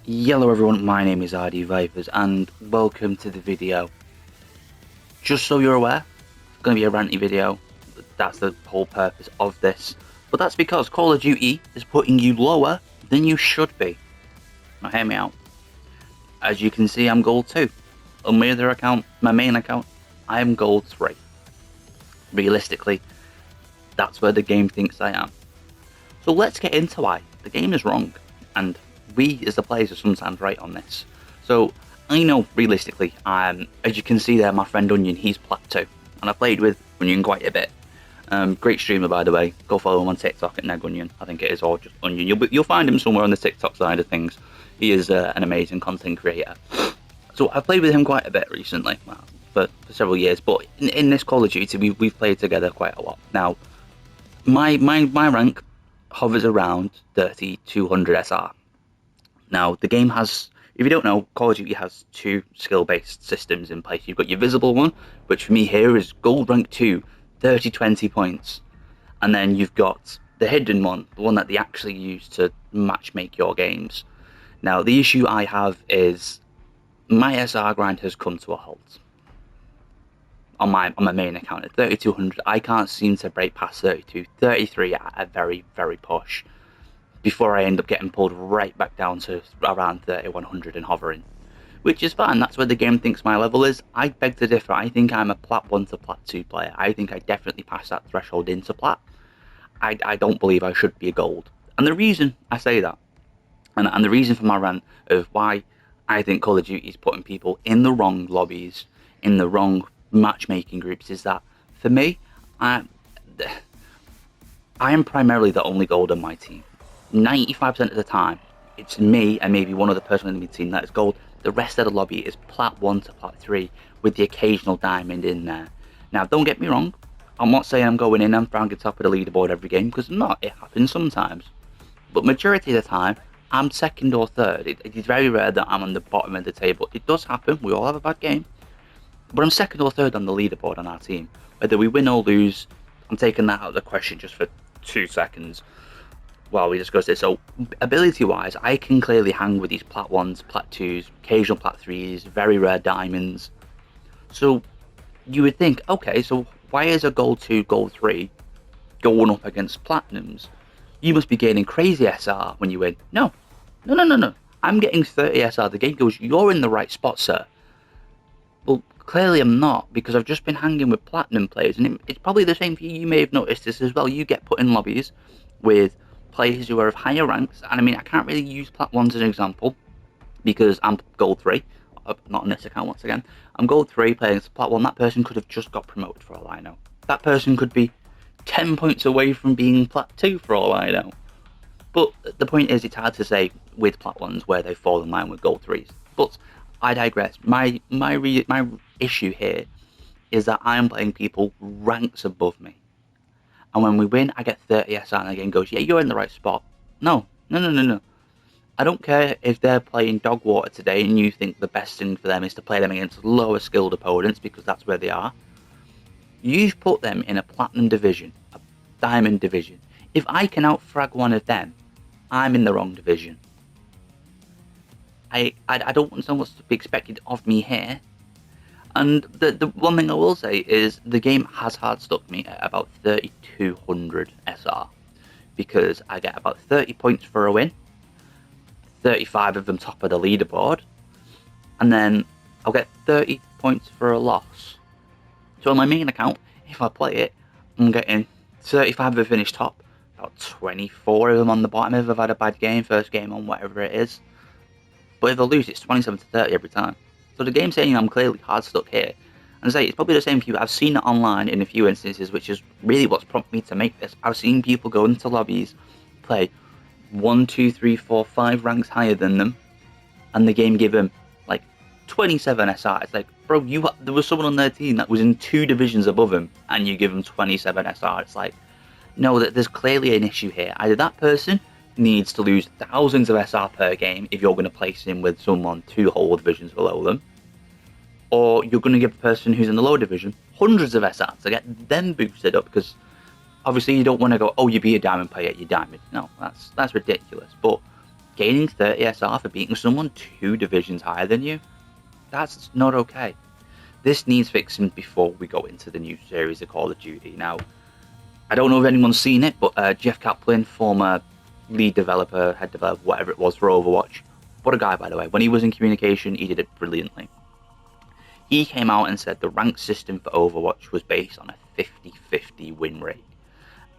Hello everyone, my name is RD Vipers and welcome to the video. Just so you're aware, it's going to be a ranty video. That's the whole purpose of this. But that's because Call of Duty is putting you lower than you should be. Now hear me out. As you can see, I'm gold 2. On my other account, my main account, I'm gold 3. Realistically, that's where the game thinks I am. So let's get into why the game is wrong, and we as the players are sometimes right on this. So I know realistically, as you can see there, my friend Onion, he's plat 2, and I played with Onion quite a bit. Great streamer, by the way. Go follow him on TikTok at NegOnion. I think it is, or just Onion. You'll find him somewhere on the TikTok side of things. He is an amazing content creator. So I've played with him quite a bit recently, for several years. But in this Call of Duty, we've played together quite a lot. Now, my rank hovers around 3200 SR. Now, the game has, if you don't know, Call of Duty has 2 skill-based systems in place. You've got your visible one, which for me here is gold rank 2, 30-20 points. And then you've got the hidden one, the one that they actually use to matchmake your games. Now, the issue I have is my SR grind has come to a halt. On my main account at 3200, I can't seem to break past 32, 33 at a very, very push, before I end up getting pulled right back down to around 3100 and hovering. Which is fine, that's where the game thinks my level is. I beg to differ. I think I'm a plat 1 to plat 2 player. I think I definitely passed that threshold into plat. I don't believe I should be a gold. And the reason I say that, and the reason for my rant of why I think Call of Duty is putting people in the wrong lobbies, in the wrong matchmaking groups, is that for me, I am primarily the only gold on my team. 95% of the time, it's me and maybe one other person in the team that is gold. The rest of the lobby is plat 1 to plat 3 with the occasional diamond in there. Now, don't get me wrong, I'm not saying I'm going in and ranking top of the leaderboard every game, because I'm not. It happens sometimes. But majority of the time, I'm 2nd or 3rd. It is very rare that I'm on the bottom of the table. It does happen, we all have a bad game. But I'm 2nd or 3rd on the leaderboard on our team. Whether we win or lose, I'm taking that out of the question just for 2 seconds while we discuss this. So, ability-wise, I can clearly hang with these plat 1s, plat 2s, occasional plat 3s, very rare diamonds. So, you would think, okay, so why is a gold 2, gold 3 going up against platinums? You must be gaining crazy SR when you win. No. I'm getting 30 SR. The game goes, you're in the right spot, sir. Well, clearly I'm not, because I've just been hanging with platinum players, and it's probably the same for you. You may have noticed this as well. You get put in lobbies with players who are of higher ranks, and I mean, I can't really use plat 1s as an example, because I'm gold 3, not on this account once again. I'm gold 3 playing plat 1, that person could have just got promoted for all I know. That person could be 10 points away from being plat 2 for all I know. But the point is, it's hard to say with plat 1s where they fall in line with gold 3s. But I digress. My issue here is that I'm playing people ranks above me. And when we win, I get 30 SR and the game goes, yeah, you're in the right spot. No. I don't care if they're playing Dogwater today and you think the best thing for them is to play them against lower skilled opponents, because that's where they are. You've put them in a platinum division, a diamond division. If I can outfrag one of them, I'm in the wrong division. I don't understand what's to be expected of me here. And the one thing I will say is the game has hard stuck me at about 3200 SR, because I get about 30 points for a win, 35 of them top of the leaderboard, and then I'll get 30 points for a loss. So on my main account, if I play it, I'm getting 35 of finish top, about 24 of them on the bottom if I've had a bad game, first game on whatever it is. But if I lose, it's 27 to 30 every time. So the game's saying I'm clearly hard stuck here. And I say, it's probably the same for you. I've seen it online in a few instances, which is really what's prompted me to make this. I've seen people go into lobbies, play 1, 2, 3, 4, 5 ranks higher than them, and the game give them like 27 SR. It's like, bro, there was someone on their team that was in 2 divisions above him, and you give them 27 SR. It's like, no, there's clearly an issue here. Either that person needs to lose thousands of SR per game if you're going to place him with someone 2 whole divisions below them, or you're going to give the person who's in the lower division hundreds of SR to get them boosted up, because obviously you don't want to go, oh, you be a diamond player, you're diamond. No, that's ridiculous. But gaining 30 SR for beating someone 2 divisions higher than you, that's not okay. This needs fixing before we go into the new series of Call of Duty. Now, I don't know if anyone's seen it, but Jeff Kaplan, former lead developer, head developer, whatever it was for Overwatch, what a guy, by the way. When he was in communication, he did it brilliantly. He came out and said the rank system for Overwatch was based on a 50-50 win rate,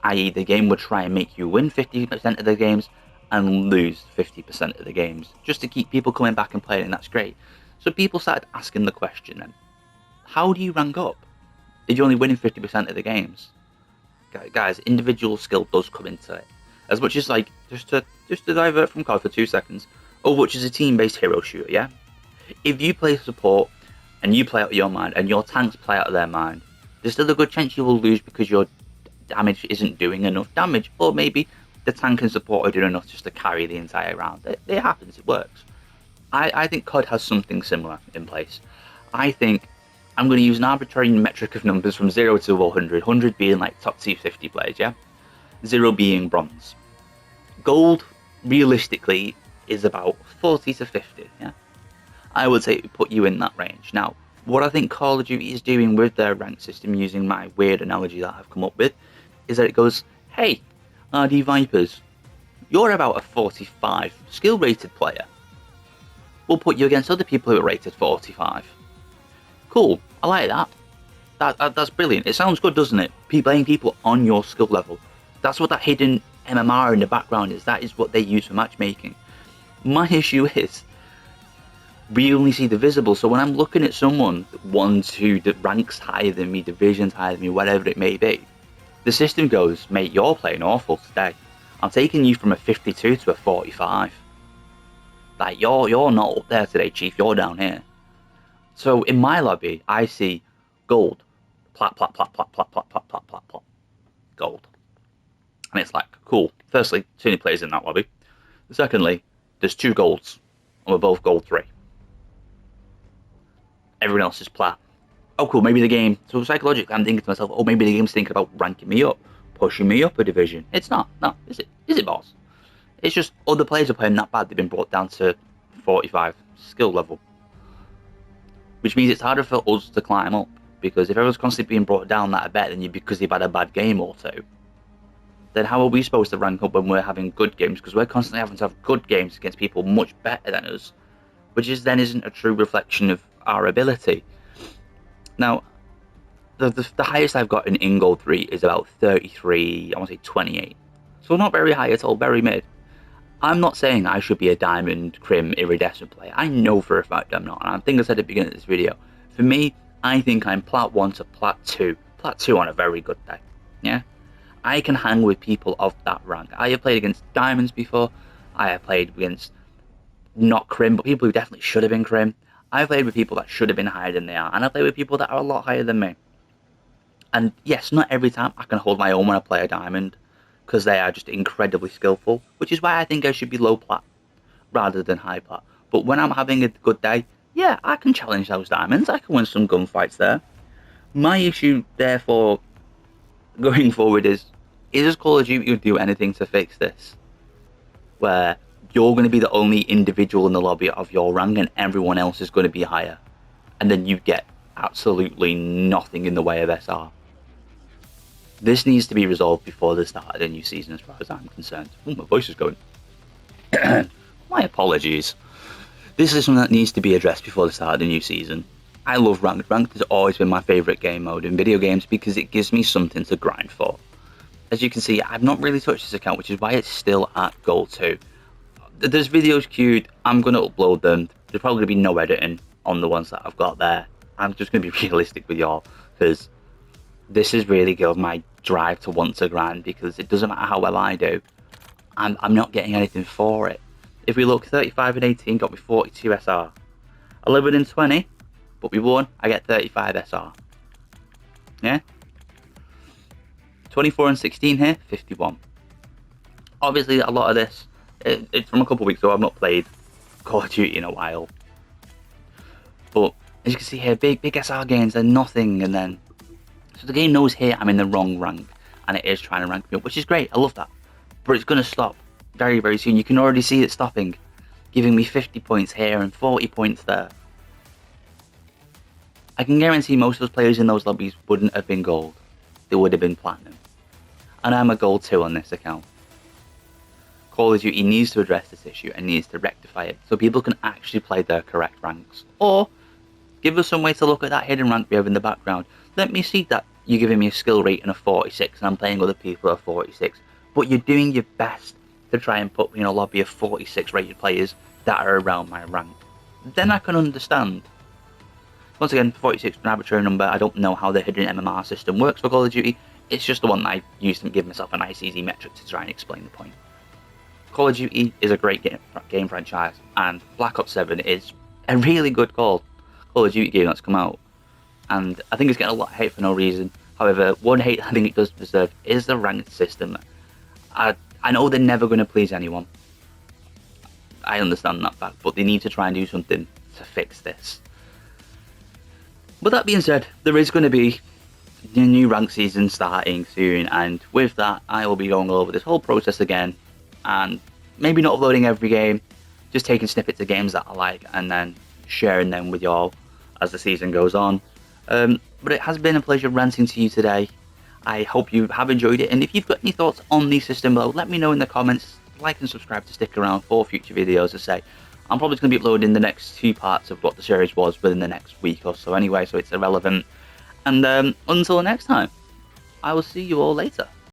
i.e. the game would try and make you win 50% of the games and lose 50% of the games, just to keep people coming back and playing, and that's great. So people started asking the question then, how do you rank up if you're only winning 50% of the games? Guys, individual skill does come into it. As much as, like, just to divert from COD for 2 seconds, Overwatch is a team-based hero shooter, yeah? If you play support and you play out of your mind and your tanks play out of their mind, there's still a good chance you will lose because your damage isn't doing enough damage, or maybe the tank and support are doing enough just to carry the entire round. It happens, it works. I think COD has something similar in place. I think I'm going to use an arbitrary metric of numbers from 0 to 100, 100 being like top 250 players, yeah? 0 being bronze. Gold, realistically, is about 40 to 50, yeah? I would say it would put you in that range. Now, what I think Call of Duty is doing with their rank system, using my weird analogy that I've come up with, is that it goes, hey, RD Vipers, you're about a 45 skill rated player. We'll put you against other people who are rated 45. Cool, I like that. That's brilliant. It sounds good, doesn't it? Playing people on your skill level. That's what that hidden MMR in the background is. That is what they use for matchmaking. My issue is, we only see the visible. So when I'm looking at someone 1-2 that ranks higher than me, divisions higher than me, whatever it may be, the system goes, mate, you're playing awful today. I'm taking you from a 52 to a 45. Like, you're not up there today, Chief. You're down here. So in my lobby, I see gold, plat, plat, plat, plat, plat, plat, plat, plat, plat, plat, gold. And it's like, cool. Firstly, too many players in that lobby. Secondly, there's 2 golds, and we're both gold 3. Everyone else is plat. Oh, cool, maybe the game... So psychologically, I'm thinking to myself, oh, maybe the game's thinking about ranking me up, pushing me up a division. It's not. No, is it? Is it, boss? It's just other players are playing that bad. They've been brought down to 45 skill level. Which means it's harder for us to climb up, because if everyone's constantly being brought down that a bit, then because they've had a bad game or 2, then how are we supposed to rank up when we're having good games? Because we're constantly having to have good games against people much better than us, which then isn't a true reflection of our ability. Now, the highest I've got in Gold 3 is about 33, I want to say 28. So not very high at all, very mid. I'm not saying I should be a diamond, crim, iridescent player. I know for a fact I'm not, and I think I said at the beginning of this video. For me, I think I'm plat 1 to plat 2. Plat 2 on a very good day, yeah? I can hang with people of that rank. I have played against diamonds before. I have played against not crim, but people who definitely should have been crim. I've played with people that should have been higher than they are, and I've played with people that are a lot higher than me. And yes, not every time I can hold my own when I play a diamond, because they are just incredibly skillful, which is why I think I should be low plat rather than high plat. But when I'm having a good day, yeah, I can challenge those diamonds. I can win some gunfights there. My issue, therefore, going forward is Call of Duty going to do anything to fix this? Where you're going to be the only individual in the lobby of your rank and everyone else is going to be higher. And then you get absolutely nothing in the way of SR. This needs to be resolved before the start of the new season as far as I'm concerned. Oh, my voice is going. My apologies. This is something that needs to be addressed before the start of the new season. I love Ranked. Ranked has always been my favourite game mode in video games because it gives me something to grind for. As you can see, I've not really touched this account, which is why it's still at Gold 2. There's videos queued, I'm going to upload them. There's probably going to be no editing on the ones that I've got there. I'm just going to be realistic with y'all, because this has really killed my drive to want to grind, because it doesn't matter how well I do, I'm not getting anything for it. If we look, 35 and 18 got me 42 SR. 11 and 20, but we won, I get 35 SR. Yeah? 24 and 16 here, 51. Obviously, a lot of this, it's from a couple of weeks ago. I've not played Call of Duty in a while. But as you can see here, big SR gains, they're nothing, and then So the game knows here I'm in the wrong rank, and it is trying to rank me up, which is great. I love that. But it's going to stop very, very soon. You can already see it stopping, giving me 50 points here and 40 points there. I can guarantee most of those players in those lobbies wouldn't have been gold. They would have been platinum. And I'm a gold 2 on this account. Call of Duty needs to address this issue and needs to rectify it so people can actually play their correct ranks. Or give us some way to look at that hidden rank we have in the background. Let me see that you're giving me a skill rating of 46 and I'm playing other people at 46, but you're doing your best to try and put me in a lobby of 46 rated players that are around my rank. Then I can understand. Once again, 46 is an arbitrary number. I don't know how the hidden MMR system works for Call of Duty. It's just the one that I used to give myself a nice easy metric to try and explain the point. Call of Duty is a great game franchise, and Black Ops 7 is a really good Call of Duty game that's come out. And I think it's getting a lot of hate for no reason. However, one hate I think it does deserve is the ranked system. I know they're never going to please anyone. I understand that fact, but they need to try and do something to fix this. But that being said, there is going to be a new rank season starting soon, and with that, I will be going over this whole process again, and maybe not uploading every game, just taking snippets of games that I like, and then sharing them with y'all as the season goes on. But it has been a pleasure ranting to you today. I hope you have enjoyed it, and if you've got any thoughts on the system below, let me know in the comments. Like and subscribe to stick around for future videos. As I say, I'm probably going to be uploading the next 2 parts of what the series was within the next week or so anyway, so it's irrelevant. And until next time, I will see you all later.